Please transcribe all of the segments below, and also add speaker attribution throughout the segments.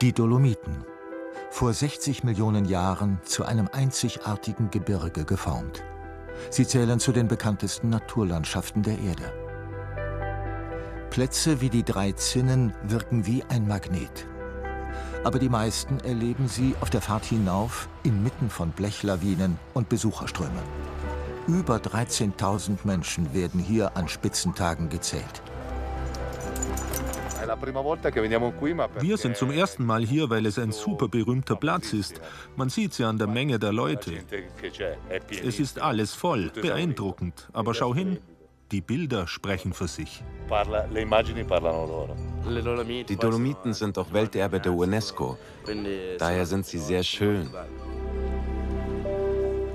Speaker 1: Die Dolomiten, vor 60 Millionen Jahren zu einem einzigartigen Gebirge geformt. Sie zählen zu den bekanntesten Naturlandschaften der Erde. Plätze wie die drei Zinnen wirken wie ein Magnet. Aber die meisten erleben sie auf der Fahrt hinauf inmitten von Blechlawinen und Besucherströmen. Über 13.000 Menschen werden hier an Spitzentagen gezählt.
Speaker 2: Wir sind zum ersten Mal hier, weil es ein super berühmter Platz ist. Man sieht sie an der Menge der Leute. Es ist alles voll, beeindruckend. Aber schau hin, die Bilder sprechen für sich.
Speaker 3: Die Dolomiten sind auch Welterbe der UNESCO. Daher sind sie sehr schön.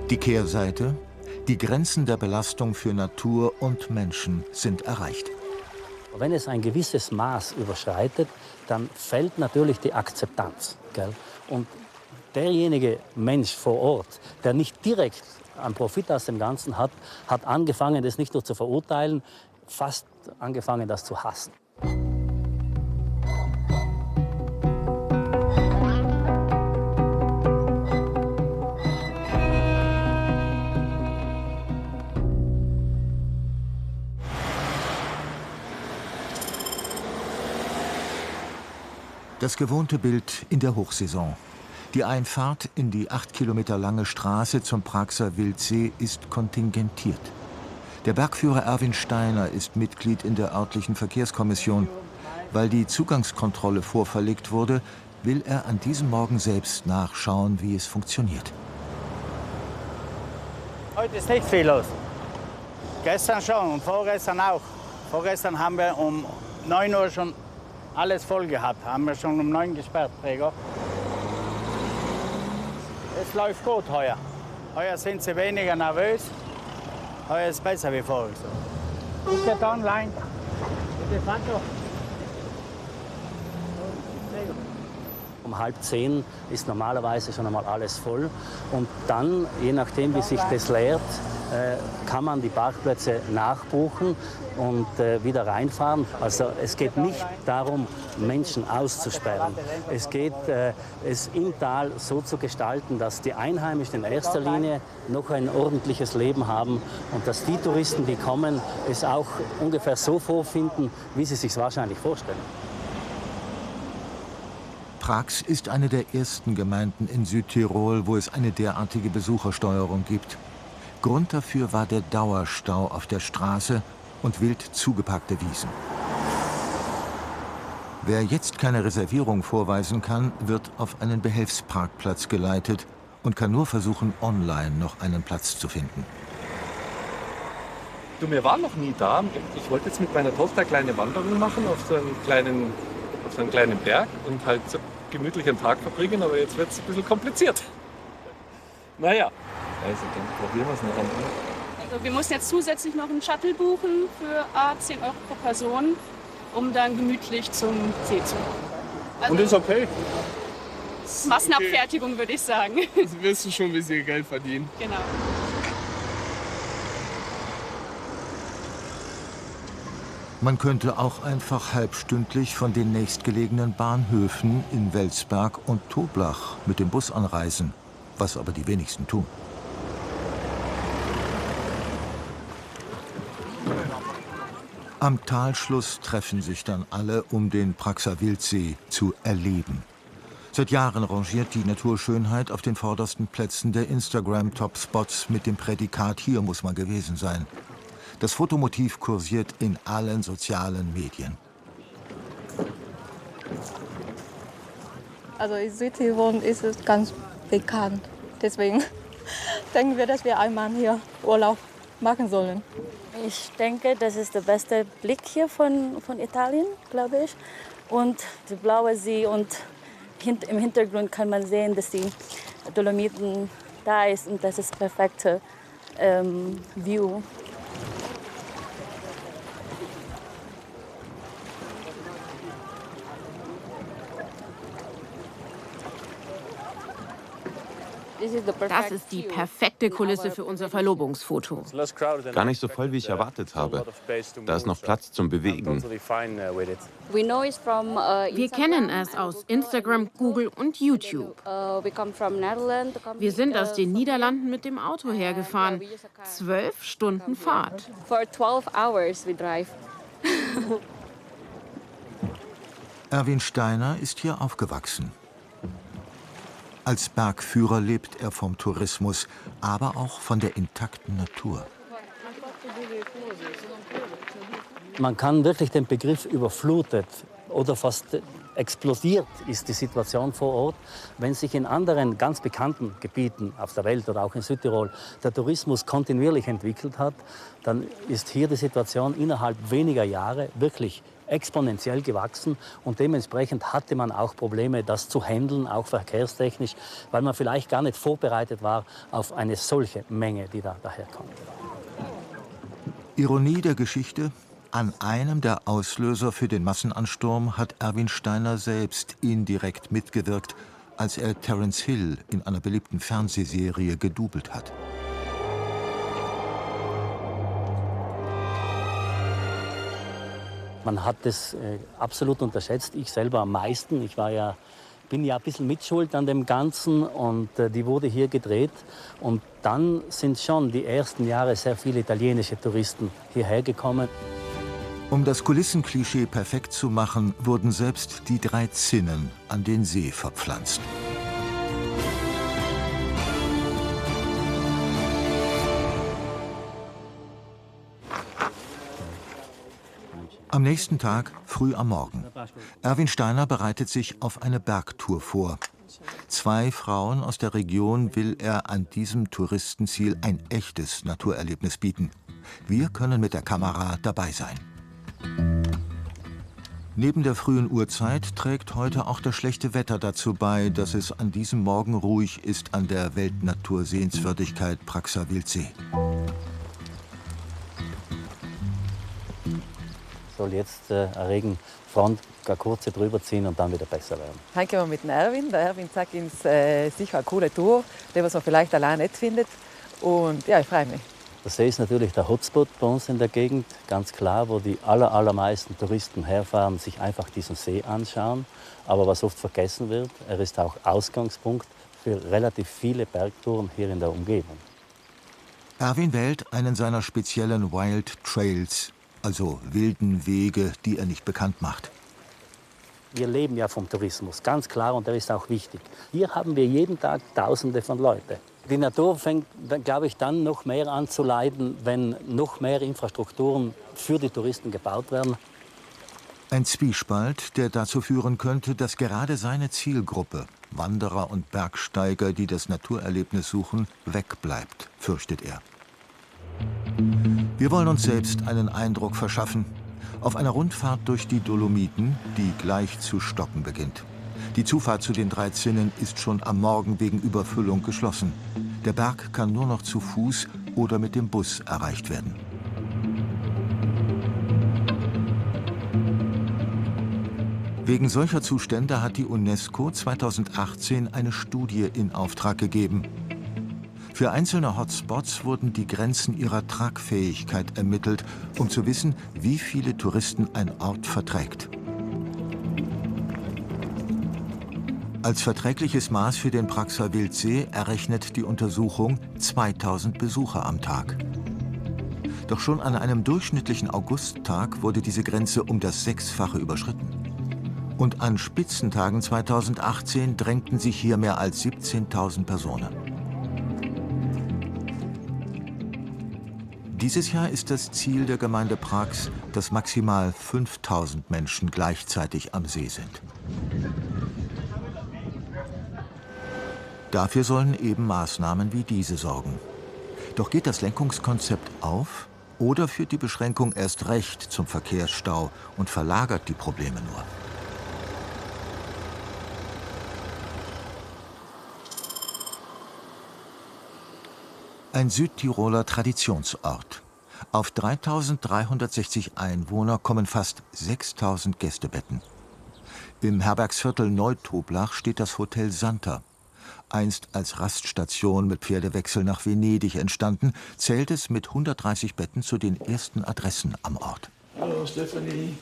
Speaker 1: Die Kehrseite? Die Grenzen der Belastung für Natur und Menschen sind erreicht.
Speaker 4: Wenn es ein gewisses Maß überschreitet, dann fällt natürlich die Akzeptanz. Gell? Und derjenige Mensch vor Ort, der nicht direkt einen Profit aus dem Ganzen hat, hat angefangen, das nicht nur zu verurteilen, fast angefangen, das zu hassen.
Speaker 1: Das gewohnte Bild in der Hochsaison. Die Einfahrt in die 8 Kilometer lange Straße zum Praxer Wildsee ist kontingentiert. Der Bergführer Erwin Steiner ist Mitglied in der örtlichen Verkehrskommission. Weil die Zugangskontrolle vorverlegt wurde, will er an diesem Morgen selbst nachschauen, wie es funktioniert.
Speaker 5: Heute ist nicht viel los. Gestern schon und vorgestern auch. Vorgestern haben wir um 9 Uhr schon alles voll gehabt. Haben wir schon um 9 gesperrt, Gregor. Es läuft gut heuer. Heuer sind sie weniger nervös. Heuer ist es besser wie vorher. Und geht online. Bitte fahr doch.
Speaker 4: Um 9:30 ist normalerweise schon einmal alles voll. Und dann, je nachdem, wie sich das leert, kann man die Parkplätze nachbuchen und wieder reinfahren. Also es geht nicht darum, Menschen auszusperren. Es geht, es im Tal so zu gestalten, dass die Einheimischen in erster Linie noch ein ordentliches Leben haben und dass die Touristen, die kommen, es auch ungefähr so vorfinden, wie sie sich wahrscheinlich vorstellen.
Speaker 1: Prax ist eine der ersten Gemeinden in Südtirol, wo es eine derartige Besuchersteuerung gibt. Grund dafür war der Dauerstau auf der Straße und wild zugepackte Wiesen. Wer jetzt keine Reservierung vorweisen kann, wird auf einen Behelfsparkplatz geleitet und kann nur versuchen, online noch einen Platz zu finden.
Speaker 6: Du, wir waren noch nie da. Ich wollte jetzt mit meiner Tochter eine kleine Wanderung machen auf so einen kleinen Berg und halt so gemütlich einen Tag verbringen, aber jetzt wird es ein bisschen kompliziert. Naja, also dann probieren wir es noch einmal.
Speaker 7: Also wir mussten jetzt zusätzlich noch einen Shuttle buchen für 10 Euro pro Person, um dann gemütlich zum See zu kommen. Also
Speaker 6: und ist okay?
Speaker 7: Massenabfertigung, würde ich sagen.
Speaker 6: Das wirst du schon ein bisschen Geld verdienen.
Speaker 7: Genau.
Speaker 1: Man könnte auch einfach halbstündlich von den nächstgelegenen Bahnhöfen in Welsberg und Toblach mit dem Bus anreisen, was aber die wenigsten tun. Am Talschluss treffen sich dann alle, um den Praxer Wildsee zu erleben. Seit Jahren rangiert die Naturschönheit auf den vordersten Plätzen der Instagram-Top-Spots mit dem Prädikat „Hier muss man gewesen sein". Das Fotomotiv kursiert in allen sozialen Medien.
Speaker 8: Also in Südtirol ist es ganz bekannt. Deswegen denken wir, dass wir einmal hier Urlaub machen sollen.
Speaker 9: Ich denke, das ist der beste Blick hier von Italien, glaube ich. Und der blaue See und im Hintergrund kann man sehen, dass die Dolomiten da ist und das ist perfekte View.
Speaker 10: Das ist die perfekte Kulisse für unser Verlobungsfoto.
Speaker 3: Gar nicht so voll, wie ich erwartet habe. Da ist noch Platz zum Bewegen.
Speaker 10: Wir kennen es aus Instagram, Google und YouTube. Wir sind aus den Niederlanden mit dem Auto hergefahren. 12 Stunden Fahrt.
Speaker 1: Erwin Steiner ist hier aufgewachsen. Als Bergführer lebt er vom Tourismus, aber auch von der intakten Natur.
Speaker 4: Man kann wirklich den Begriff überflutet oder fast explodiert ist die Situation vor Ort, wenn sich in anderen ganz bekannten Gebieten auf der Welt oder auch in Südtirol der Tourismus kontinuierlich entwickelt hat, dann ist hier die Situation innerhalb weniger Jahre wirklich exponentiell gewachsen und dementsprechend hatte man auch Probleme, das zu handeln, auch verkehrstechnisch, weil man vielleicht gar nicht vorbereitet war auf eine solche Menge, die da daherkommt.
Speaker 1: Ironie der Geschichte: An einem der Auslöser für den Massenansturm hat Erwin Steiner selbst indirekt mitgewirkt, als er Terence Hill in einer beliebten Fernsehserie gedoubelt hat.
Speaker 4: Man hat das absolut unterschätzt, ich selber am meisten. Ich bin ja ein bisschen mitschuld an dem Ganzen und die wurde hier gedreht. Und dann sind schon die ersten Jahre sehr viele italienische Touristen hierher gekommen.
Speaker 1: Um das Kulissenklischee perfekt zu machen, wurden selbst die 3 Zinnen an den See verpflanzt. Am nächsten Tag, früh am Morgen. Erwin Steiner bereitet sich auf eine Bergtour vor. 2 Frauen aus der Region will er an diesem Touristenziel ein echtes Naturerlebnis bieten. Wir können mit der Kamera dabei sein. Neben der frühen Uhrzeit trägt heute auch das schlechte Wetter dazu bei, dass es an diesem Morgen ruhig ist an der Weltnatursehenswürdigkeit Praxer Wildsee.
Speaker 4: Soll jetzt eine Regenfront gar kurz drüber ziehen und dann wieder besser werden.
Speaker 11: Heute gehen wir mit dem Erwin. Der Erwin zeigt uns sicher eine coole Tour, die was man vielleicht allein nicht findet. Und ja, ich freue mich.
Speaker 4: Der See ist natürlich der Hotspot bei uns in der Gegend, ganz klar, wo die allermeisten Touristen herfahren, sich einfach diesen See anschauen. Aber was oft vergessen wird, er ist auch Ausgangspunkt für relativ viele Bergtouren hier in der Umgebung.
Speaker 1: Erwin wählt einen seiner speziellen Wild Trails, also wilden Wege, die er nicht bekannt macht.
Speaker 4: Wir leben ja vom Tourismus, ganz klar, und der ist auch wichtig. Hier haben wir jeden Tag Tausende von Leuten. Die Natur fängt, glaube ich, dann noch mehr an zu leiden, wenn noch mehr Infrastrukturen für die Touristen gebaut werden.
Speaker 1: Ein Zwiespalt, der dazu führen könnte, dass gerade seine Zielgruppe, Wanderer und Bergsteiger, die das Naturerlebnis suchen, wegbleibt, fürchtet er. Wir wollen uns selbst einen Eindruck verschaffen. Auf einer Rundfahrt durch die Dolomiten, die gleich zu stocken beginnt. Die Zufahrt zu den 3 Zinnen ist schon am Morgen wegen Überfüllung geschlossen. Der Berg kann nur noch zu Fuß oder mit dem Bus erreicht werden. Wegen solcher Zustände hat die UNESCO 2018 eine Studie in Auftrag gegeben. Für einzelne Hotspots wurden die Grenzen ihrer Tragfähigkeit ermittelt, um zu wissen, wie viele Touristen ein Ort verträgt. Als verträgliches Maß für den Praxer Wildsee errechnet die Untersuchung 2000 Besucher am Tag. Doch schon an einem durchschnittlichen Augusttag wurde diese Grenze um das 6-fache überschritten. Und an Spitzentagen 2018 drängten sich hier mehr als 17.000 Personen. Dieses Jahr ist das Ziel der Gemeinde Prags, dass maximal 5.000 Menschen gleichzeitig am See sind. Dafür sollen eben Maßnahmen wie diese sorgen. Doch geht das Lenkungskonzept auf oder führt die Beschränkung erst recht zum Verkehrsstau und verlagert die Probleme nur? Ein Südtiroler Traditionsort. Auf 3.360 Einwohner kommen fast 6.000 Gästebetten. Im Herbergsviertel Neutoblach steht das Hotel Santa. einst als Raststation mit Pferdewechsel nach Venedig entstanden, zählt es mit 130 Betten zu den ersten Adressen am Ort.
Speaker 12: Hallo Stephanie.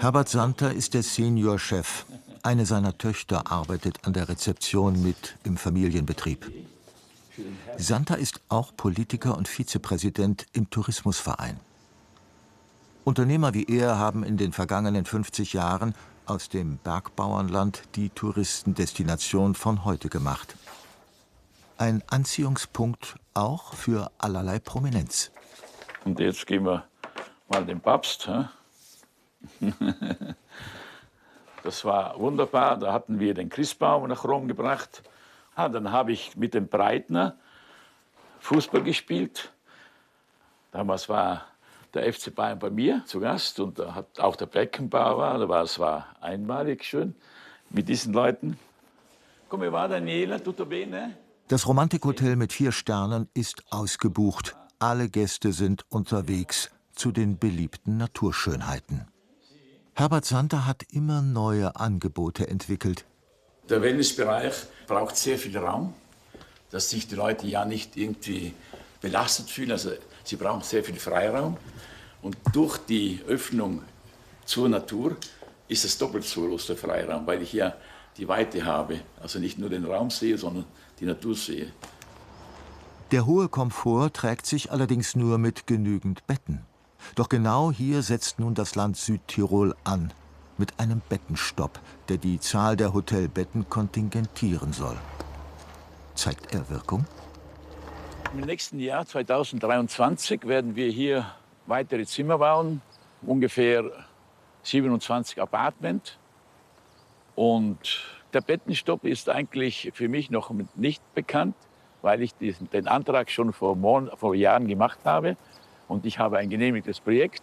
Speaker 1: Herbert Santer ist der Seniorchef. Eine seiner Töchter arbeitet an der Rezeption mit im Familienbetrieb. Santer ist auch Politiker und Vizepräsident im Tourismusverein. Unternehmer wie er haben in den vergangenen 50 Jahren aus dem Bergbauernland die Touristendestination von heute gemacht. Ein Anziehungspunkt auch für allerlei Prominenz.
Speaker 12: Und jetzt gehen wir mal den Papst. Das war wunderbar. Da hatten wir den Christbaum nach Rom gebracht. Dann habe ich mit dem Breitner Fußball gespielt. Damals war der FC Bayern bei mir zu Gast und da hat auch der Beckenbauer, es war einmalig schön mit diesen Leuten. Come va Daniela, tutto bene?
Speaker 1: Das Romantikhotel mit 4 Sternen ist ausgebucht. Alle Gäste sind unterwegs zu den beliebten Naturschönheiten. Herbert Santer hat immer neue Angebote entwickelt.
Speaker 12: Der Wellnessbereich braucht sehr viel Raum, dass sich die Leute ja nicht irgendwie belastet fühlen. Also sie brauchen sehr viel Freiraum. Und durch die Öffnung zur Natur ist es doppelt so groß, der Freiraum, weil ich ja die Weite habe. Also nicht nur den Raum sehe, sondern die Natur sehe.
Speaker 1: Der hohe Komfort trägt sich allerdings nur mit genügend Betten. Doch genau hier setzt nun das Land Südtirol an, mit einem Bettenstopp, der die Zahl der Hotelbetten kontingentieren soll. Zeigt er Wirkung?
Speaker 12: Im nächsten Jahr, 2023, werden wir hier weitere Zimmer bauen, ungefähr 27 Apartments. Und der Bettenstopp ist eigentlich für mich noch nicht bekannt, weil ich den Antrag schon vor Jahren gemacht habe. Und ich habe ein genehmigtes Projekt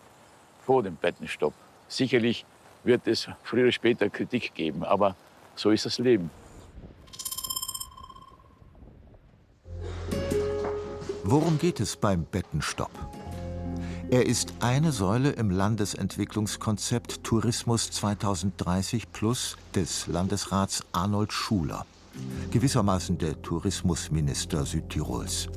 Speaker 12: vor dem Bettenstopp. Sicherlich wird es früher oder später Kritik geben, aber so ist das Leben.
Speaker 1: Worum geht es beim Bettenstopp? Er ist eine Säule im Landesentwicklungskonzept Tourismus 2030 Plus des Landesrats Arnold Schuler, gewissermaßen der Tourismusminister Südtirols.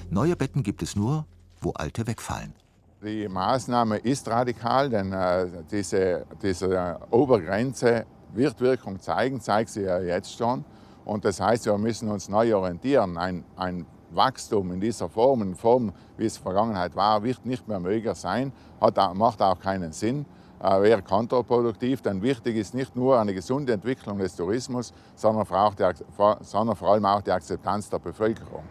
Speaker 1: Neue Betten gibt es nur, wo alte wegfallen.
Speaker 13: Die Maßnahme ist radikal, denn diese Obergrenze wird Wirkung zeigen, zeigt sie ja jetzt schon. Und das heißt, wir müssen uns neu orientieren. Ein Wachstum in dieser Form, wie es in der Vergangenheit war, wird nicht mehr möglich sein, macht auch keinen Sinn, wäre kontraproduktiv. Denn wichtig ist nicht nur eine gesunde Entwicklung des Tourismus, sondern vor allem auch die Akzeptanz der Bevölkerung.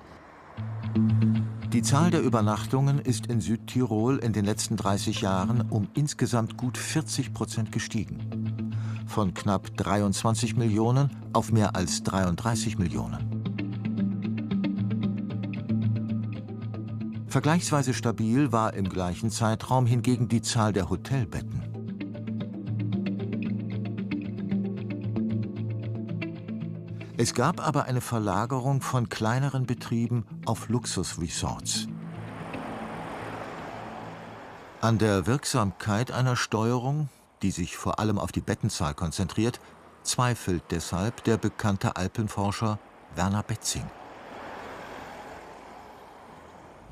Speaker 1: Die Zahl der Übernachtungen ist in Südtirol in den letzten 30 Jahren um insgesamt gut 40% gestiegen. Von knapp 23 Millionen auf mehr als 33 Millionen. Vergleichsweise stabil war im gleichen Zeitraum hingegen die Zahl der Hotelbetten. Es gab aber eine Verlagerung von kleineren Betrieben auf Luxusresorts. An der Wirksamkeit einer Steuerung, die sich vor allem auf die Bettenzahl konzentriert, zweifelt deshalb der bekannte Alpenforscher Werner Betzing.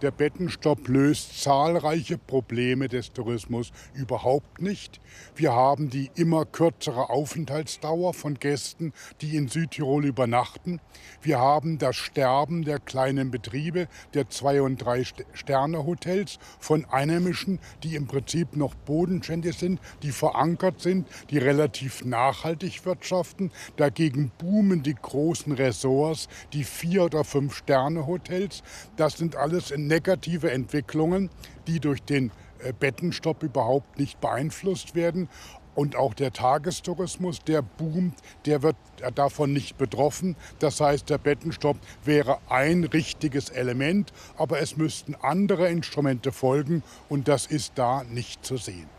Speaker 14: Der Bettenstopp löst zahlreiche Probleme des Tourismus überhaupt nicht. Wir haben die immer kürzere Aufenthaltsdauer von Gästen, die in Südtirol übernachten. Wir haben das Sterben der kleinen Betriebe, der 2- und 3-Sterne-Hotels von Einheimischen, die im Prinzip noch bodenständig sind, die verankert sind, die relativ nachhaltig wirtschaften. Dagegen boomen die großen Resorts, die 4- oder 5-Sterne-Hotels. Das sind alles negative Entwicklungen, die durch den Bettenstopp überhaupt nicht beeinflusst werden. Und auch der Tagestourismus, der boomt, der wird davon nicht betroffen. Das heißt, der Bettenstopp wäre ein richtiges Element, aber es müssten andere Instrumente folgen und das ist da nicht zu sehen.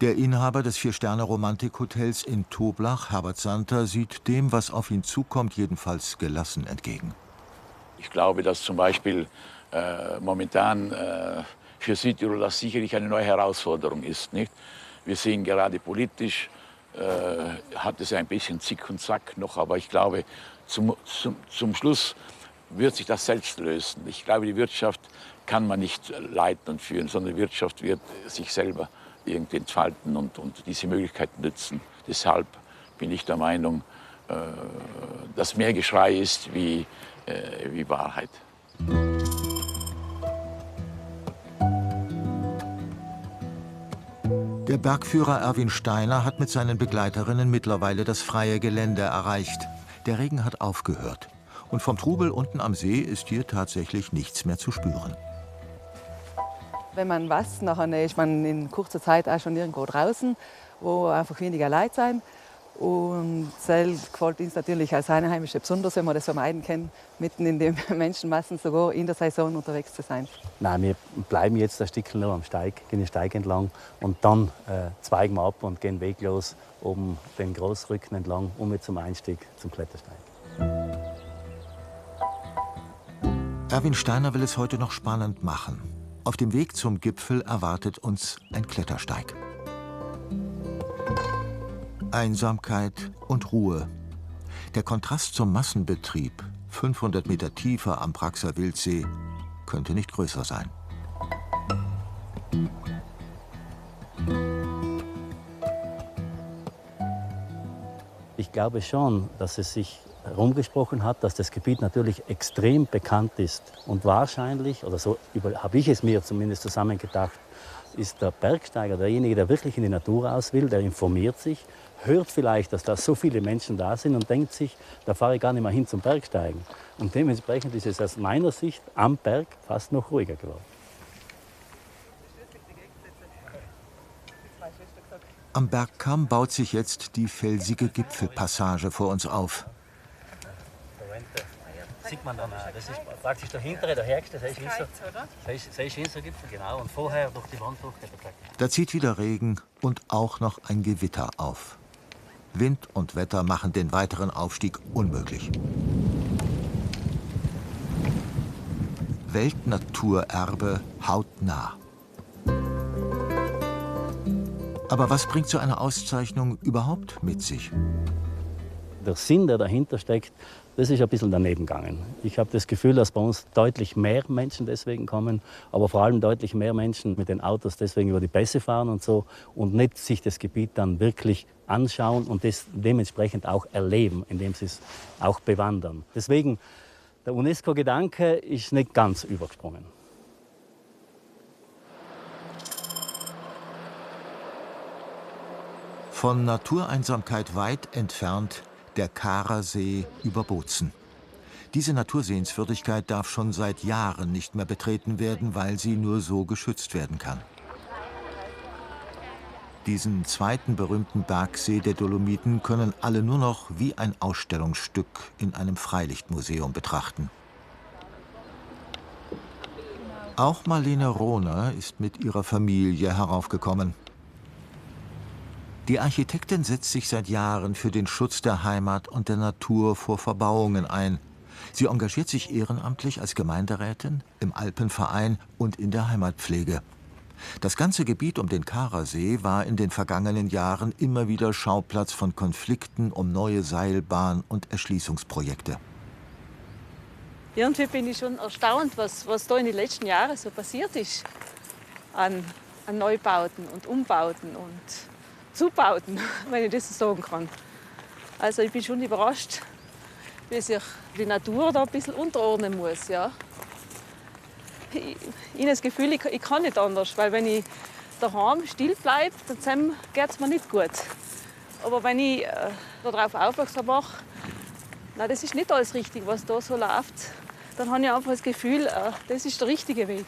Speaker 1: Der Inhaber des 4-Sterne-Romantik-Hotels in Toblach, Herbert Santer, sieht dem, was auf ihn zukommt, jedenfalls gelassen entgegen.
Speaker 12: Ich glaube, dass zum Beispiel momentan für Südtirol das sicherlich eine neue Herausforderung ist. Nicht? Wir sehen gerade politisch hat es ein bisschen Zick und Zack noch, aber ich glaube, zum Schluss wird sich das selbst lösen. Ich glaube, die Wirtschaft kann man nicht leiten und führen, sondern die Wirtschaft wird sich selber irgendwie entfalten und diese Möglichkeiten nutzen. Deshalb bin ich der Meinung, dass mehr Geschrei ist wie Wahrheit.
Speaker 1: Der Bergführer Erwin Steiner hat mit seinen Begleiterinnen mittlerweile das freie Gelände erreicht. Der Regen hat aufgehört. Und vom Trubel unten am See ist hier tatsächlich nichts mehr zu spüren.
Speaker 11: Wenn man was, nachher ist man in kurzer Zeit auch schon irgendwo draußen, wo einfach weniger Leute sind. Und das gefällt uns natürlich als Einheimische besonders, wenn wir das vermeiden können, mitten in den Menschenmassen sogar in der Saison unterwegs zu sein.
Speaker 4: Nein, wir bleiben jetzt ein Stückchen noch am Steig, gehen den Steig entlang und dann zweigen wir ab und gehen weglos oben den Großrücken entlang, mit zum Einstieg zum Klettersteig.
Speaker 1: Erwin Steiner will es heute noch spannend machen. Auf dem Weg zum Gipfel erwartet uns ein Klettersteig. Einsamkeit und Ruhe. Der Kontrast zum Massenbetrieb, 500 Meter tiefer am Praxer Wildsee, könnte nicht größer sein.
Speaker 4: Ich glaube schon, dass es sich herumgesprochen hat, dass das Gebiet natürlich extrem bekannt ist. Und wahrscheinlich, oder so habe ich es mir zumindest zusammengedacht, ist der Bergsteiger derjenige, der wirklich in die Natur raus will, der informiert sich, hört vielleicht, dass da so viele Menschen da sind und denkt sich, da fahre ich gar nicht mehr hin zum Bergsteigen. Und dementsprechend ist es aus meiner Sicht am Berg fast noch ruhiger geworden.
Speaker 1: Am Bergkamm baut sich jetzt die felsige Gipfelpassage vor uns auf.
Speaker 4: Sieht man dann, das ist praktisch der hintere, der höchste, das ist Inser Gipfel, genau, und vorher durch die Wand durch.
Speaker 1: Da zieht wieder Regen und auch noch ein Gewitter auf. Wind und Wetter machen den weiteren Aufstieg unmöglich. Weltnaturerbe hautnah. Aber was bringt so eine Auszeichnung überhaupt mit sich?
Speaker 4: Der Sinn, der dahinter steckt, das ist ein bisschen daneben gegangen. Ich habe das Gefühl, dass bei uns deutlich mehr Menschen deswegen kommen, aber vor allem deutlich mehr Menschen mit den Autos deswegen über die Pässe fahren und so und nicht sich das Gebiet dann wirklich anschauen und das dementsprechend auch erleben, indem sie es auch bewandern. Deswegen, der UNESCO-Gedanke ist nicht ganz übergesprungen.
Speaker 1: Von Natureinsamkeit weit entfernt der Kaarer See über Bozen. Diese Natursehenswürdigkeit darf schon seit Jahren nicht mehr betreten werden, weil sie nur so geschützt werden kann. Diesen zweiten berühmten Bergsee der Dolomiten können alle nur noch wie ein Ausstellungsstück in einem Freilichtmuseum betrachten. Auch Marlene Rohner ist mit ihrer Familie heraufgekommen. Die Architektin setzt sich seit Jahren für den Schutz der Heimat und der Natur vor Verbauungen ein. Sie engagiert sich ehrenamtlich als Gemeinderätin, im Alpenverein und in der Heimatpflege. Das ganze Gebiet um den Kaarer See war in den vergangenen Jahren immer wieder Schauplatz von Konflikten um neue Seilbahn- und Erschließungsprojekte.
Speaker 15: Irgendwie bin ich schon erstaunt, was da in den letzten Jahren so passiert ist an Neubauten und Umbauten und Zubauten, wenn ich das so sagen kann. Also ich bin schon überrascht, wie sich die Natur da ein bisschen unterordnen muss. Ja. Ich habe das Gefühl, ich kann nicht anders, weil wenn ich daheim still bleibe, dann geht es mir nicht gut. Aber wenn ich darauf aufmerksam mache, nein, das ist nicht alles richtig, was da so läuft, dann habe ich einfach das Gefühl, das ist der richtige Weg.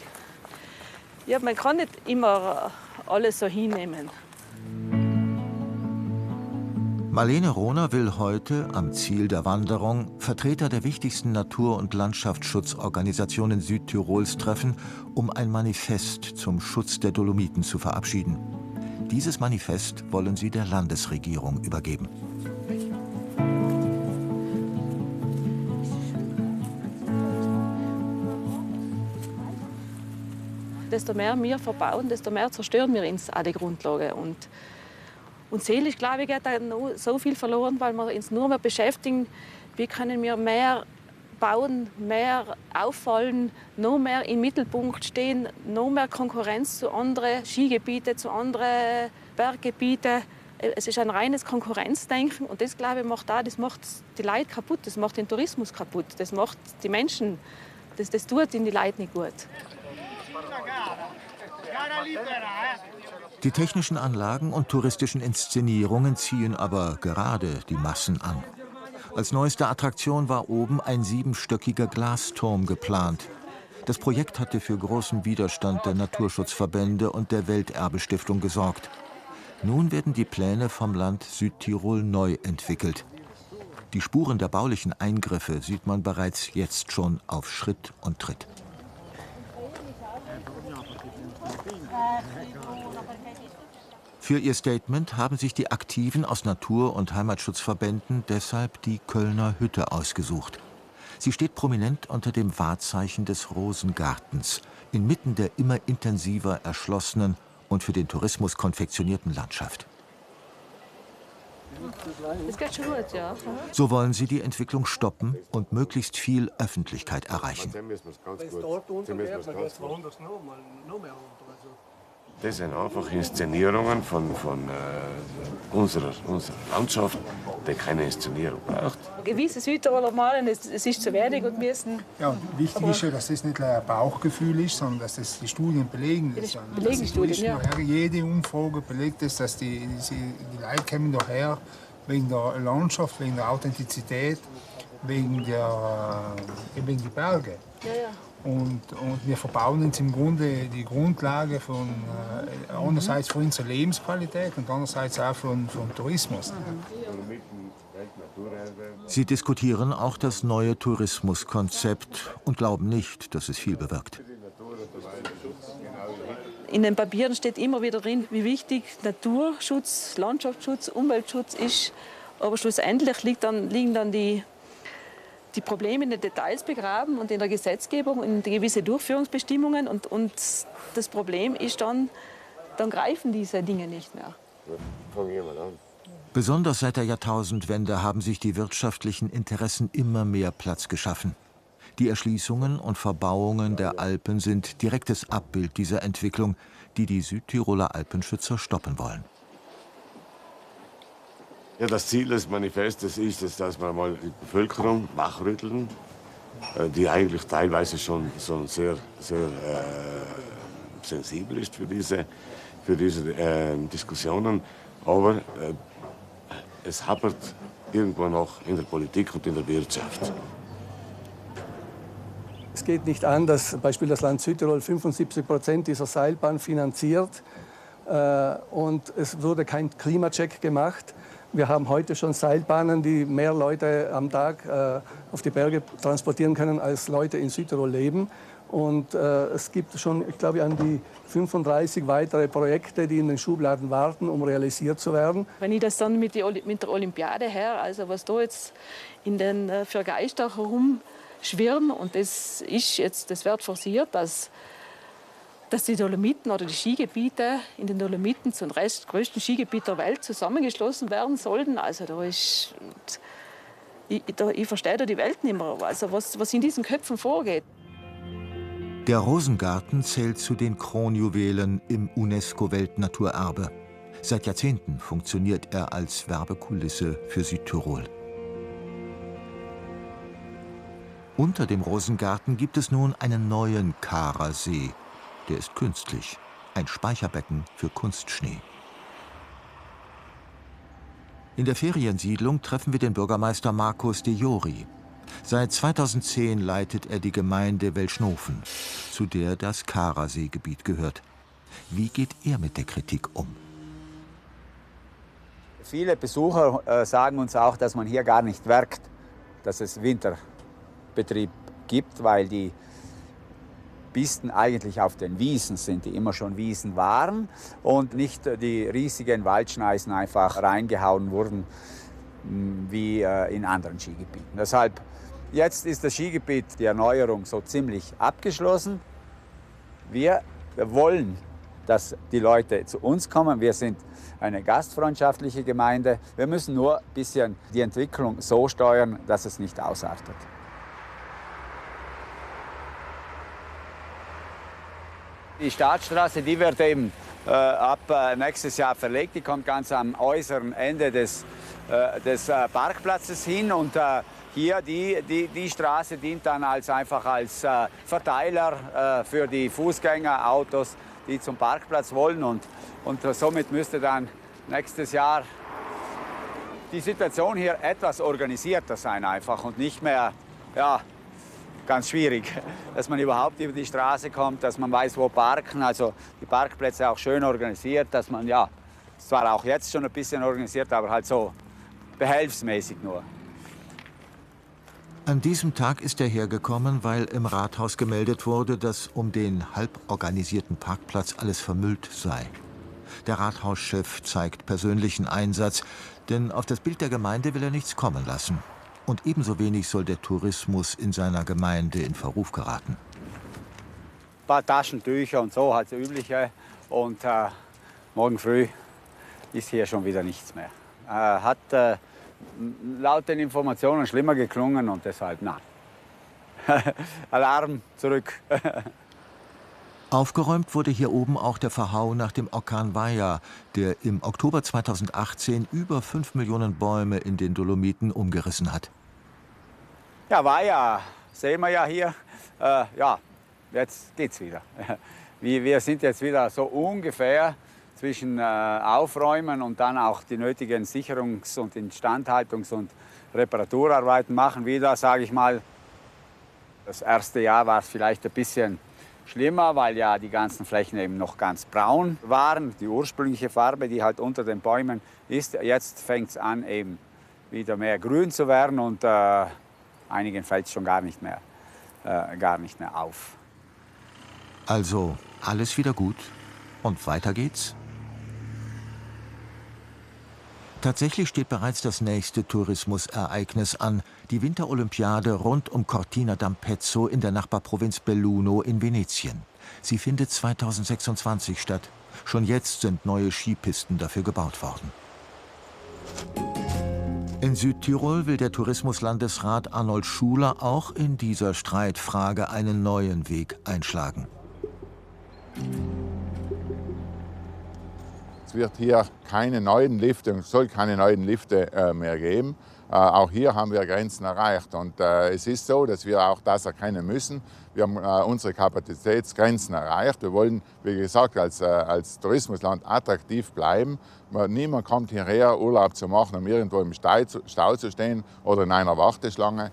Speaker 15: Ja, man kann nicht immer alles so hinnehmen.
Speaker 1: Marlene Rohner will heute am Ziel der Wanderung Vertreter der wichtigsten Natur- und Landschaftsschutzorganisationen Südtirols treffen, um ein Manifest zum Schutz der Dolomiten zu verabschieden. Dieses Manifest wollen sie der Landesregierung übergeben.
Speaker 15: Desto mehr wir verbauen, desto mehr zerstören wir uns auch die Grundlage. Und Und seelisch, glaube ich, geht da noch so viel verloren, weil wir uns nur mehr beschäftigen, wie können wir mehr bauen, mehr auffallen, noch mehr im Mittelpunkt stehen, noch mehr Konkurrenz zu anderen Skigebieten, zu anderen Berggebieten. Es ist ein reines Konkurrenzdenken und das, glaube ich, das macht die Leute kaputt, das macht den Tourismus kaputt, das macht die Menschen, das tut ihnen die Leute nicht gut.
Speaker 1: Die technischen Anlagen und touristischen Inszenierungen ziehen aber gerade die Massen an. Als neueste Attraktion war oben ein 7-stöckiger Glasturm geplant. Das Projekt hatte für großen Widerstand der Naturschutzverbände und der Welterbestiftung gesorgt. Nun werden die Pläne vom Land Südtirol neu entwickelt. Die Spuren der baulichen Eingriffe sieht man bereits jetzt schon auf Schritt und Tritt. Für ihr Statement haben sich die Aktiven aus Natur- und Heimatschutzverbänden deshalb die Kölner Hütte ausgesucht. Sie steht prominent unter dem Wahrzeichen des Rosengartens, inmitten der immer intensiver erschlossenen und für den Tourismus konfektionierten Landschaft.
Speaker 15: Das geht schon gut, ja.
Speaker 1: So wollen sie die Entwicklung stoppen und möglichst viel Öffentlichkeit erreichen.
Speaker 16: Das sind einfach Inszenierungen von unserer Landschaft, die keine Inszenierung braucht.
Speaker 15: Gewisse Südtiroler malen, es ist zu wenig und müssen.
Speaker 17: Ja, wichtig ist ja, dass das nicht ein Bauchgefühl ist, sondern dass das die Studien belegen. Jede Umfrage belegt es, dass die Leute kommen daher wegen der Landschaft, wegen der Authentizität, wegen der Berge.
Speaker 15: Ja.
Speaker 17: Und wir verbauen uns im Grunde die Grundlage von einerseits für unsere Lebensqualität und andererseits auch von Tourismus.
Speaker 1: Sie diskutieren auch das neue Tourismuskonzept und glauben nicht, dass es viel bewirkt.
Speaker 15: In den Papieren steht immer wieder drin, wie wichtig Naturschutz, Landschaftsschutz, Umweltschutz ist. Aber schlussendlich liegen dann die Probleme in den Details begraben und in der Gesetzgebung und in gewisse Durchführungsbestimmungen. Und das Problem ist dann greifen diese Dinge nicht mehr.
Speaker 1: Besonders seit der Jahrtausendwende haben sich die wirtschaftlichen Interessen immer mehr Platz geschaffen. Die Erschließungen und Verbauungen der Alpen sind direktes Abbild dieser Entwicklung, die die Südtiroler Alpenschützer stoppen wollen.
Speaker 16: Ja, das Ziel des Manifestes ist es, dass wir mal die Bevölkerung wachrütteln, die eigentlich teilweise schon sehr sensibel ist für diese Diskussionen. Aber es hapert irgendwo noch in der Politik und in der Wirtschaft.
Speaker 18: Es geht nicht an, dass Beispiel das Land Südtirol 75% dieser Seilbahn finanziert und es wurde kein Klimacheck gemacht. Wir haben heute schon Seilbahnen, die mehr Leute am Tag auf die Berge transportieren können, als Leute in Südtirol leben. Und es gibt schon, ich glaube, an die 35 weitere Projekte, die in den Schubladen warten, um realisiert zu werden.
Speaker 15: Wenn ich das dann mit der Olympiade her, also was da jetzt für Geister herumschwirren, und das wird forciert, dass die Dolomiten oder die Skigebiete in den Dolomiten zum größten Skigebiet der Welt zusammengeschlossen werden sollten. Also ich verstehe da die Welt nicht mehr, also was in diesen Köpfen vorgeht.
Speaker 1: Der Rosengarten zählt zu den Kronjuwelen im UNESCO-Weltnaturerbe. Seit Jahrzehnten funktioniert er als Werbekulisse für Südtirol. Unter dem Rosengarten gibt es nun einen neuen Kara-See. Der ist künstlich, ein Speicherbecken für Kunstschnee. In der Feriensiedlung treffen wir den Bürgermeister Markus de Jori. Seit 2010 leitet er die Gemeinde Welschnofen, zu der das Kara-Seegebiet gehört. Wie geht er mit der Kritik um?
Speaker 19: Viele Besucher sagen uns auch, dass man hier gar nicht werkt, dass es Winterbetrieb gibt, weil die Pisten eigentlich auf den Wiesen sind, die immer schon Wiesen waren und nicht die riesigen Waldschneisen einfach reingehauen wurden wie in anderen Skigebieten. Deshalb, jetzt ist das Skigebiet, die Erneuerung so ziemlich abgeschlossen. Wir wollen, dass die Leute zu uns kommen. Wir sind eine gastfreundschaftliche Gemeinde. Wir müssen nur ein bisschen die Entwicklung so steuern, dass es nicht ausartet. Die Staatsstraße, die wird eben ab nächstes Jahr verlegt. Die kommt ganz am äußeren Ende des Parkplatzes hin. Und hier die Straße dient dann einfach als Verteiler für die Fußgänger, Autos, die zum Parkplatz wollen. Und somit müsste dann nächstes Jahr die Situation hier etwas organisierter sein einfach und nicht mehr, ja, ganz schwierig, dass man überhaupt über die Straße kommt, dass man weiß, wo parken, also die Parkplätze auch schön organisiert, dass man, ja, zwar auch jetzt schon ein bisschen organisiert, aber halt so behelfsmäßig nur.
Speaker 1: An diesem Tag ist er hergekommen, weil im Rathaus gemeldet wurde, dass um den halb organisierten Parkplatz alles vermüllt sei. Der Rathauschef zeigt persönlichen Einsatz, denn auf das Bild der Gemeinde will er nichts kommen lassen. Und ebenso wenig soll der Tourismus in seiner Gemeinde in Verruf geraten.
Speaker 19: Ein paar Taschentücher und so, halt das Übliche. Und morgen früh ist hier schon wieder nichts mehr. Hat laut den Informationen schlimmer geklungen und deshalb nein. Alarm zurück.
Speaker 1: Aufgeräumt wurde hier oben auch der Verhau nach dem Orkan Vaja, der im Oktober 2018 über 5 Millionen Bäume in den Dolomiten umgerissen hat.
Speaker 19: Ja, Vaja, sehen wir ja hier. Ja, jetzt geht's wieder. Wir sind jetzt wieder so ungefähr zwischen Aufräumen und dann auch die nötigen Sicherungs- und Instandhaltungs- und Reparaturarbeiten machen wieder, sage ich mal. Das erste Jahr war es vielleicht ein bisschen schlimmer, weil ja die ganzen Flächen eben noch ganz braun waren. Die ursprüngliche Farbe, die halt unter den Bäumen ist. Jetzt fängt es an, eben wieder mehr grün zu werden und einigen fällt es schon gar nicht mehr auf.
Speaker 1: Also alles wieder gut und weiter geht's? Tatsächlich steht bereits das nächste Tourismusereignis an, die Winterolympiade rund um Cortina d'Ampezzo in der Nachbarprovinz Belluno in Venetien. Sie findet 2026 statt. Schon jetzt sind neue Skipisten dafür gebaut worden. In Südtirol will der Tourismuslandesrat Arnold Schuler auch in dieser Streitfrage einen neuen Weg einschlagen.
Speaker 13: Es wird hier keine neuen Lifte, es soll keine neuen Lifte mehr geben. Auch hier haben wir Grenzen erreicht. Und es ist so, dass wir auch das erkennen müssen. Wir haben unsere Kapazitätsgrenzen erreicht. Wir wollen, wie gesagt, als Tourismusland attraktiv bleiben. Niemand kommt hierher, Urlaub zu machen, um irgendwo im Stau zu stehen oder in einer Warteschlange.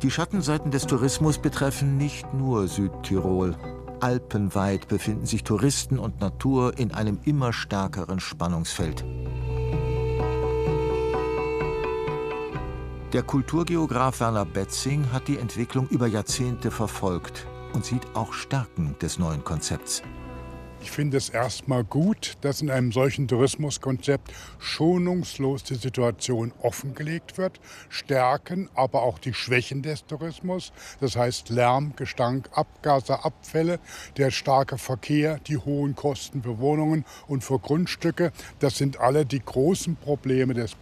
Speaker 1: Die Schattenseiten des Tourismus betreffen nicht nur Südtirol. Alpenweit befinden sich Touristen und Natur in einem immer stärkeren Spannungsfeld. Der Kulturgeograf Werner Betzing hat die Entwicklung über Jahrzehnte verfolgt und sieht auch Stärken des neuen Konzepts.
Speaker 14: Ich finde es erstmal gut, dass in einem solchen Tourismuskonzept schonungslos die Situation offengelegt wird, Stärken, aber auch die Schwächen des Tourismus, das heißt Lärm, Gestank, Abgase, Abfälle, der starke Verkehr, die hohen Kosten für Wohnungen und für Grundstücke, das sind alle die großen Probleme des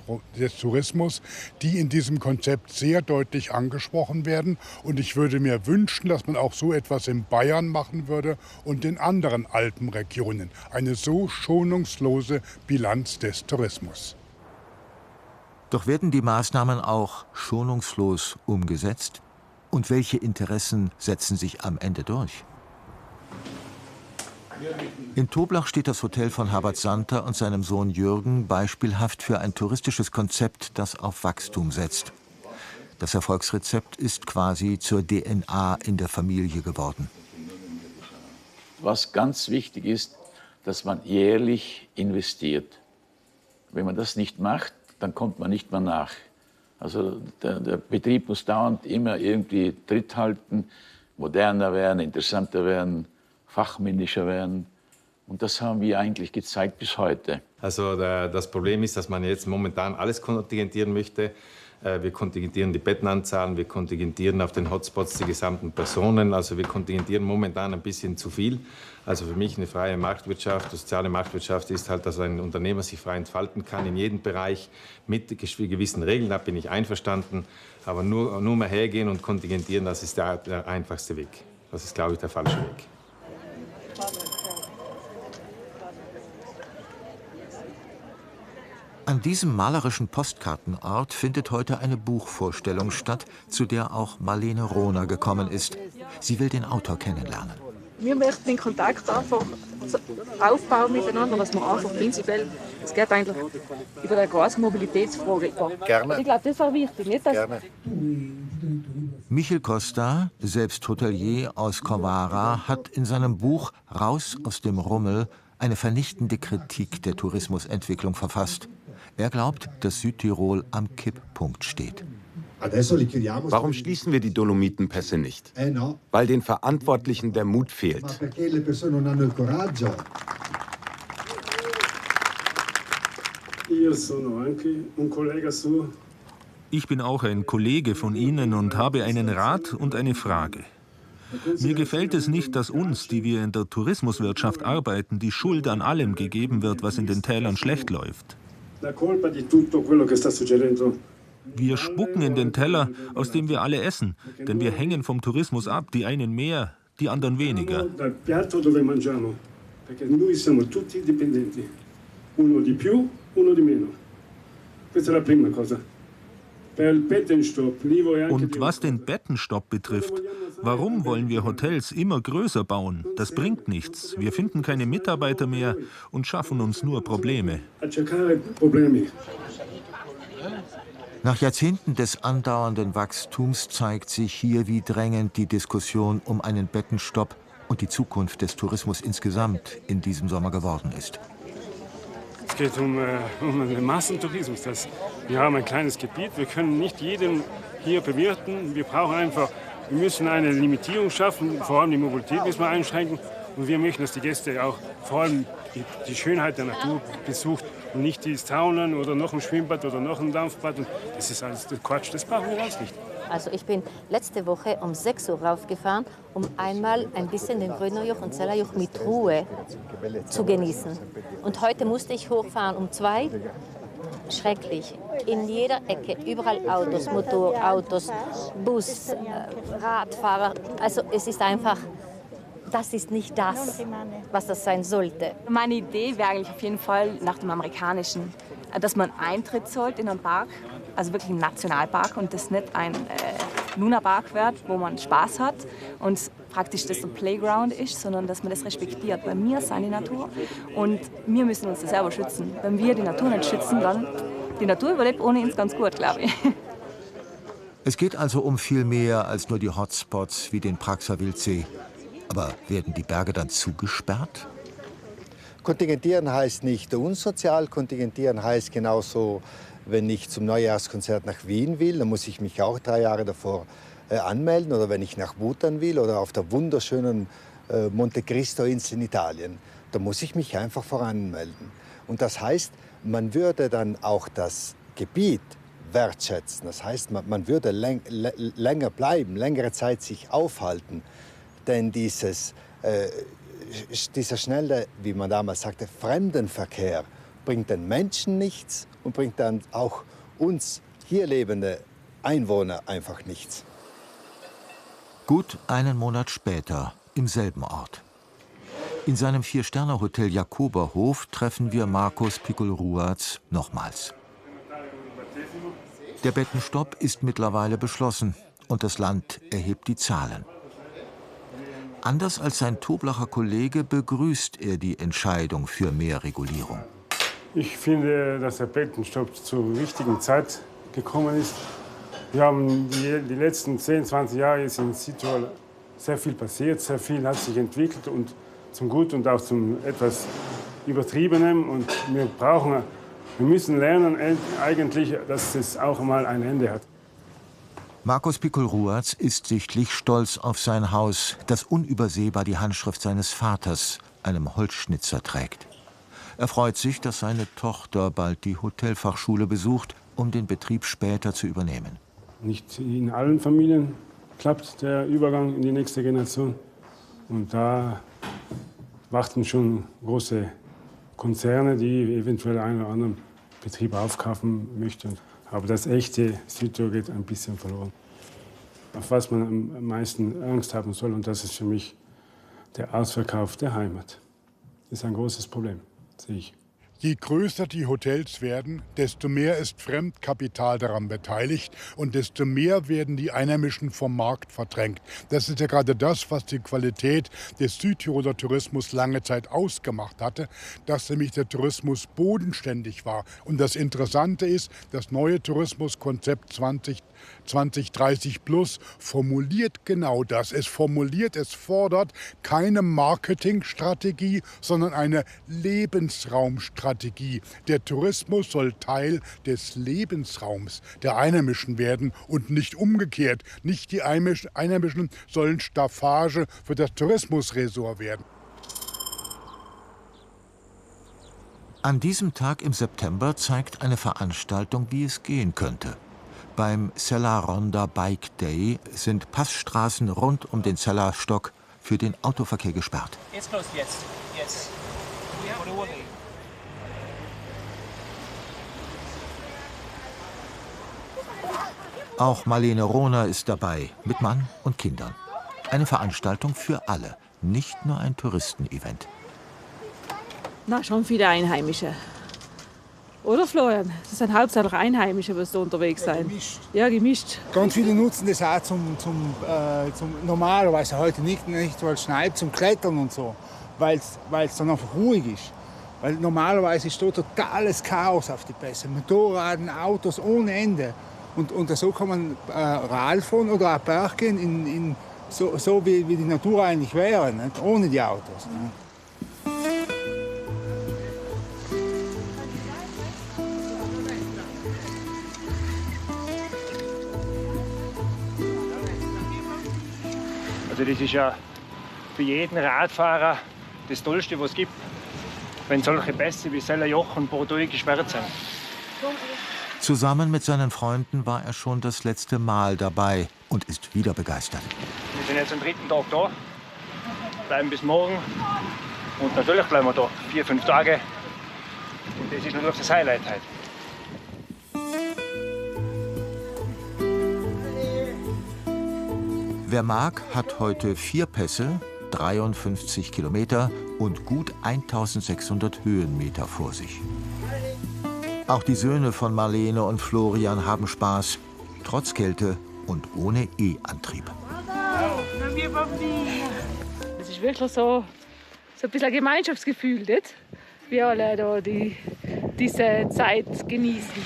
Speaker 14: Tourismus, die in diesem Konzept sehr deutlich angesprochen werden. Und ich würde mir wünschen, dass man auch so etwas in Bayern machen würde und in anderen Alpenregionen. Eine so schonungslose Bilanz des Tourismus.
Speaker 1: Doch werden die Maßnahmen auch schonungslos umgesetzt? Und welche Interessen setzen sich am Ende durch? In Toblach steht das Hotel von Herbert Santer und seinem Sohn Jürgen beispielhaft für ein touristisches Konzept, das auf Wachstum setzt. Das Erfolgsrezept ist quasi zur DNA in der Familie geworden.
Speaker 12: Was ganz wichtig ist, dass man jährlich investiert. Wenn man das nicht macht, dann kommt man nicht mehr nach. Also der Betrieb muss dauernd immer irgendwie Tritt halten, moderner werden, interessanter werden, fachmännischer werden. Und das haben wir eigentlich gezeigt bis heute.
Speaker 3: Also das Problem ist, dass man jetzt momentan alles kontingentieren möchte.
Speaker 20: Wir kontingentieren die Bettenanzahlen, wir kontingentieren auf den Hotspots die gesamten Personen. Also wir kontingentieren momentan ein bisschen zu viel. Also für mich eine freie Marktwirtschaft, eine soziale Marktwirtschaft ist halt, dass ein Unternehmer sich frei entfalten kann in jedem Bereich mit gewissen Regeln. Da bin ich einverstanden. Aber nur mal hergehen und kontingentieren, das ist der einfachste Weg. Das ist, glaube ich, der falsche Weg.
Speaker 1: An diesem malerischen Postkartenort findet heute eine Buchvorstellung statt, zu der auch Marlene Rohner gekommen ist. Sie will den Autor kennenlernen.
Speaker 21: Wir möchten den Kontakt einfach aufbauen miteinander, dass man einfach prinzipiell, es geht eigentlich über die große Mobilitätsfrage.
Speaker 1: Gerne.
Speaker 21: Ich glaube, das war wichtig, nicht?
Speaker 1: Gerne. Michel Costa, selbst Hotelier aus Corvara, hat in seinem Buch Raus aus dem Rummel eine vernichtende Kritik der Tourismusentwicklung verfasst. Er glaubt, dass Südtirol am Kipppunkt steht.
Speaker 3: Warum schließen wir die Dolomitenpässe nicht? Weil den Verantwortlichen der Mut fehlt.
Speaker 2: Ich bin auch ein Kollege von Ihnen und habe einen Rat und eine Frage. Mir gefällt es nicht, dass uns, die wir in der Tourismuswirtschaft arbeiten, die Schuld an allem gegeben wird, was in den Tälern schlecht läuft. Wir spucken in den Teller, aus dem wir alle essen, denn wir hängen vom Tourismus ab, die einen mehr, die anderen weniger. Und was den Bettenstopp betrifft, warum wollen wir Hotels immer größer bauen? Das bringt nichts. Wir finden keine Mitarbeiter mehr und schaffen uns nur Probleme.
Speaker 1: Nach Jahrzehnten des andauernden Wachstums zeigt sich hier, wie drängend die Diskussion um einen Bettenstopp und die Zukunft des Tourismus insgesamt in diesem Sommer geworden ist.
Speaker 22: Es geht um den Massentourismus. Wir haben ein kleines Gebiet, wir können nicht jeden hier bewirten. Wir müssen eine Limitierung schaffen, vor allem die Mobilität müssen wir einschränken. Und wir möchten, dass die Gäste auch vor allem die Schönheit der Natur besucht und nicht die Saunen oder noch ein Schwimmbad oder noch ein Dampfbad. Und das ist alles Quatsch, das brauchen wir alles nicht.
Speaker 23: Also ich bin letzte Woche um 6 Uhr raufgefahren, um einmal ein bisschen den Grönerjoch und Zellerjoch mit Ruhe zu genießen. Und heute musste ich hochfahren um 2 Uhr. Schrecklich. In jeder Ecke, überall Autos, Motorautos, Bus, Radfahrer. Also es ist einfach, das ist nicht das, was das sein sollte.
Speaker 24: Meine Idee wäre eigentlich auf jeden Fall nach dem amerikanischen, dass man Eintritt zahlt in einen Park, also wirklich einen Nationalpark und das nicht ein Lunapark wird, wo man Spaß hat und praktisch das ein Playground ist, sondern dass man das respektiert. Weil wir sind die Natur und wir müssen uns das selber schützen. Wenn wir die Natur nicht schützen, dann die Natur überlebt ohne uns ganz gut, glaube ich.
Speaker 1: Es geht also um viel mehr als nur die Hotspots wie den Praxer Wildsee. Aber werden die Berge dann zugesperrt?
Speaker 25: Kontingentieren heißt nicht unsozial. Kontingentieren heißt genauso, wenn ich zum Neujahrskonzert nach Wien will, dann muss ich mich auch 3 Jahre davor anmelden. Oder wenn ich nach Bhutan will oder auf der wunderschönen Monte Cristo-Insel in Italien, da muss ich mich einfach voranmelden. Und das heißt, man würde dann auch das Gebiet wertschätzen. Das heißt, man würde länger bleiben, längere Zeit sich aufhalten. Denn dieser schnelle, wie man damals sagte, Fremdenverkehr bringt den Menschen nichts und bringt dann auch uns hier lebende Einwohner einfach nichts.
Speaker 1: Gut einen Monat später, im selben Ort. In seinem 4-Sterne-Hotel Jakoberhof treffen wir Markus Pikulruats nochmals. Der Bettenstopp ist mittlerweile beschlossen und das Land erhebt die Zahlen. Anders als sein Toblacher Kollege begrüßt er die Entscheidung für mehr Regulierung.
Speaker 22: Ich finde, dass der Bettenstopp zur richtigen Zeit gekommen ist. Wir haben die letzten 10, 20 Jahre ist in Südtirol sehr viel passiert, sehr viel hat sich entwickelt und zum Guten und auch zum etwas Übertriebenem. Und wir müssen lernen eigentlich, dass es auch mal ein Ende hat.
Speaker 1: Markus Pikulruats ist sichtlich stolz auf sein Haus, das unübersehbar die Handschrift seines Vaters, einem Holzschnitzer, trägt. Er freut sich, dass seine Tochter bald die Hotelfachschule besucht um den Betrieb später zu übernehmen.
Speaker 22: Nicht in allen Familien klappt der Übergang in die nächste Generation. Und da warten schon große Konzerne, die eventuell einen oder anderen Betrieb aufkaufen möchten. Aber das echte Südtirol geht ein bisschen verloren. Auf was man am meisten Angst haben soll, und das ist für mich der Ausverkauf der Heimat. Das ist ein großes Problem, sehe ich.
Speaker 14: Je größer die Hotels werden, desto mehr ist Fremdkapital daran beteiligt und desto mehr werden die Einheimischen vom Markt verdrängt. Das ist ja gerade das, was die Qualität des Südtiroler Tourismus lange Zeit ausgemacht hatte, dass nämlich der Tourismus bodenständig war. Und das Interessante ist, das neue Tourismuskonzept 2030 Plus formuliert genau das. Es fordert keine Marketingstrategie, sondern eine Lebensraumstrategie. Der Tourismus soll Teil des Lebensraums der Einheimischen werden und nicht umgekehrt. Nicht die Einheimischen sollen Staffage für das Tourismusressort werden.
Speaker 1: An diesem Tag im September zeigt eine Veranstaltung, wie es gehen könnte. Beim Sella Ronda Bike Day sind Passstraßen rund um den Sella-Stock für den Autoverkehr gesperrt.
Speaker 5: It's closed, yes. Yes.
Speaker 1: Auch Marlene Rohner ist dabei, mit Mann und Kindern. Eine Veranstaltung für alle, nicht nur ein Touristenevent.
Speaker 21: Na, schon viele Einheimische. Oder, Florian? Das sind hauptsächlich Einheimische, die da unterwegs sind.
Speaker 17: Gemischt.
Speaker 21: Ja, gemischt.
Speaker 17: Ganz viele nutzen das auch zum normalerweise heute nicht weil es schneit, zum Klettern und so. Weil es dann einfach ruhig ist. Weil normalerweise ist da totales Chaos auf die Pässe. Motorraden, Autos ohne Ende. Und so kann man Rad fahren oder auch Berg gehen, so wie die Natur eigentlich wäre, nicht? Ohne die Autos. Nicht?
Speaker 6: Also das ist ja für jeden Radfahrer das Tollste, was es gibt, wenn solche Pässe wie Sella-Joch und Bordeaux gesperrt sind.
Speaker 1: Zusammen mit seinen Freunden war er schon das letzte Mal dabei und ist wieder begeistert.
Speaker 6: Wir sind jetzt am 3. Tag da, bleiben bis morgen und natürlich bleiben wir da 4-5 Tage. Und das ist natürlich das Highlight heute.
Speaker 1: Wer mag, hat heute 4 Pässe, 53 Kilometer und gut 1600 Höhenmeter vor sich. Auch die Söhne von Marlene und Florian haben Spaß, trotz Kälte und ohne E-Antrieb.
Speaker 21: Es ist wirklich so ein bisschen ein Gemeinschaftsgefühl, nicht? Wir alle da diese Zeit genießen.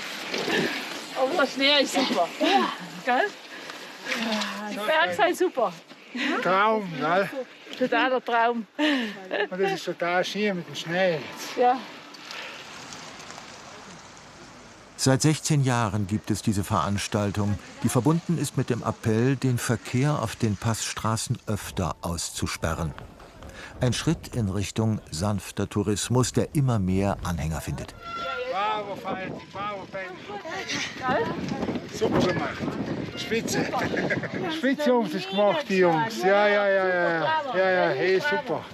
Speaker 21: Aber der Schnee ist super. Gell? Die Berge sind super.
Speaker 17: Traum, gell?
Speaker 21: Totaler Traum.
Speaker 17: Und das ist total schön mit dem Schnee.
Speaker 21: Ja.
Speaker 1: Seit 16 Jahren gibt es diese Veranstaltung, die verbunden ist mit dem Appell, den Verkehr auf den Passstraßen öfter auszusperren. Ein Schritt in Richtung sanfter Tourismus, der immer mehr Anhänger findet.
Speaker 17: Bravo, Falti, bravo, Falti. Super gemacht. Spitze. Spitze Jungs, das gemacht, die Jungs. Ja, hey, super.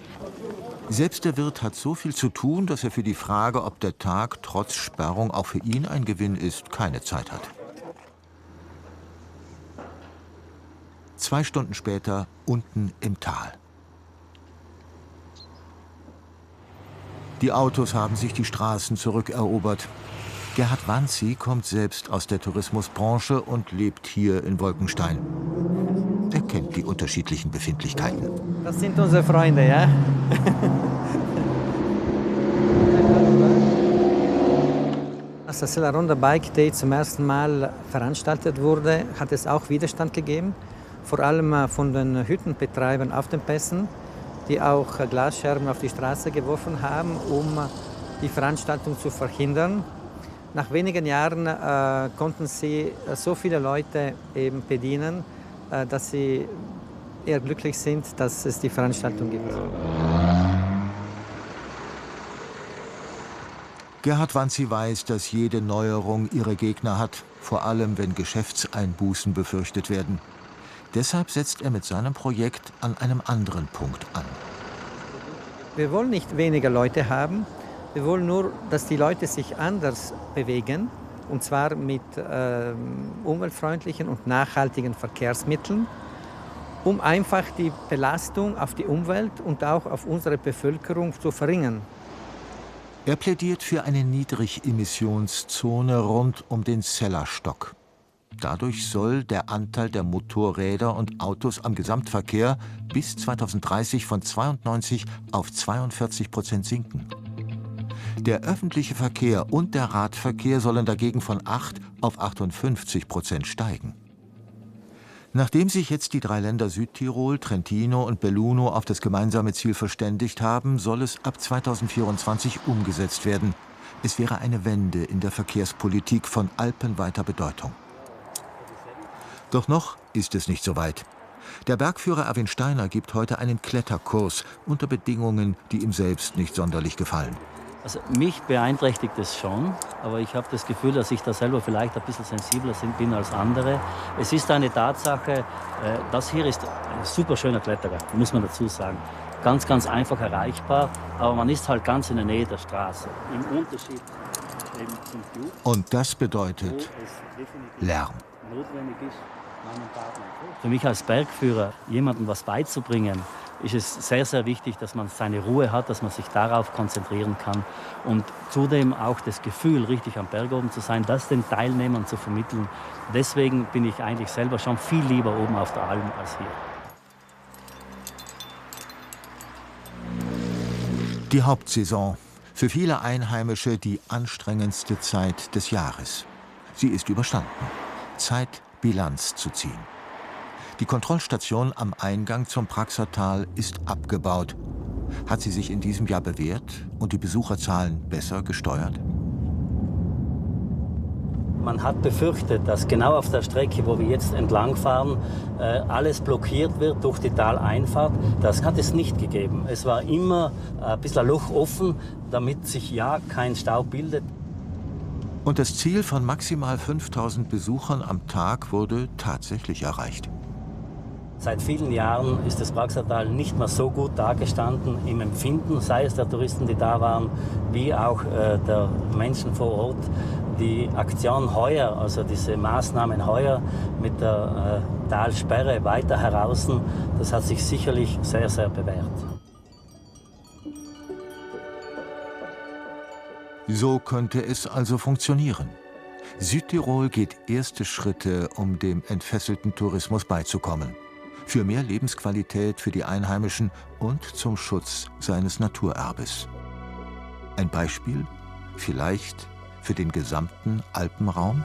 Speaker 1: Selbst der Wirt hat so viel zu tun, dass er für die Frage, ob der Tag trotz Sperrung auch für ihn ein Gewinn ist, keine Zeit hat. 2 Stunden später unten im Tal. Die Autos haben sich die Straßen zurückerobert. Gerhard Wanzi kommt selbst aus der Tourismusbranche und lebt hier in Wolkenstein. Er kennt die unterschiedlichen Befindlichkeiten.
Speaker 7: Das sind unsere Freunde, ja? Als das Sella Ronda Bike Day zum ersten Mal veranstaltet wurde, hat es auch Widerstand gegeben. Vor allem von den Hüttenbetreibern auf den Pässen, die auch Glasscherben auf die Straße geworfen haben, um die Veranstaltung zu verhindern. Nach wenigen Jahren konnten sie so viele Leute eben bedienen, dass sie eher glücklich sind, dass es die Veranstaltung gibt.
Speaker 1: Gerhard Wanzi weiß, dass jede Neuerung ihre Gegner hat, vor allem wenn Geschäftseinbußen befürchtet werden. Deshalb setzt er mit seinem Projekt an einem anderen Punkt an.
Speaker 7: Wir wollen nicht weniger Leute haben, wir wollen nur, dass die Leute sich anders bewegen, und zwar mit umweltfreundlichen und nachhaltigen Verkehrsmitteln, um einfach die Belastung auf die Umwelt und auch auf unsere Bevölkerung zu verringern.
Speaker 1: Er plädiert für eine Niedrigemissionszone rund um den Zellerstock. Dadurch soll der Anteil der Motorräder und Autos am Gesamtverkehr bis 2030 von 92 auf 42% sinken. Der öffentliche Verkehr und der Radverkehr sollen dagegen von 8 auf 58% steigen. Nachdem sich jetzt die 3 Länder Südtirol, Trentino und Belluno auf das gemeinsame Ziel verständigt haben, soll es ab 2024 umgesetzt werden. Es wäre eine Wende in der Verkehrspolitik von alpenweiter Bedeutung. Doch noch ist es nicht so weit. Der Bergführer Erwin Steiner gibt heute einen Kletterkurs unter Bedingungen, die ihm selbst nicht sonderlich gefallen.
Speaker 4: Also mich beeinträchtigt es schon, aber ich habe das Gefühl, dass ich da selber vielleicht ein bisschen sensibler bin als andere. Es ist eine Tatsache, das hier ist ein super schöner Klettergang, muss man dazu sagen. Ganz, ganz einfach erreichbar, aber man ist halt ganz in der Nähe der Straße. Im Unterschied eben zum Flug.
Speaker 1: Und das bedeutet Lärm.
Speaker 4: Notwendig ist, für mich als Bergführer, jemandem was beizubringen, ist es sehr, sehr wichtig, dass man seine Ruhe hat, dass man sich darauf konzentrieren kann und zudem auch das Gefühl, richtig am Berg oben zu sein, das den Teilnehmern zu vermitteln. Deswegen bin ich eigentlich selber schon viel lieber oben auf der Alm als hier.
Speaker 1: Die Hauptsaison. Für viele Einheimische die anstrengendste Zeit des Jahres. Sie ist überstanden. Zeit, Bilanz zu ziehen. Die Kontrollstation am Eingang zum Praxertal ist abgebaut. Hat sie sich in diesem Jahr bewährt und die Besucherzahlen besser gesteuert?
Speaker 4: Man hat befürchtet, dass genau auf der Strecke, wo wir jetzt entlangfahren, alles blockiert wird durch die Taleinfahrt. Das hat es nicht gegeben. Es war immer ein bisschen ein Loch offen, damit sich ja kein Stau bildet.
Speaker 1: Und das Ziel von maximal 5000 Besuchern am Tag wurde tatsächlich erreicht.
Speaker 4: Seit vielen Jahren ist das Praxertal nicht mehr so gut dagestanden im Empfinden, sei es der Touristen, die da waren, wie auch der Menschen vor Ort. Die Aktion heuer, also diese Maßnahmen heuer mit der Talsperre weiter heraus, das hat sich sicherlich sehr, sehr bewährt.
Speaker 1: So könnte es also funktionieren. Südtirol geht erste Schritte, um dem entfesselten Tourismus beizukommen. Für mehr Lebensqualität für die Einheimischen und zum Schutz seines Naturerbes. Ein Beispiel vielleicht für den gesamten Alpenraum?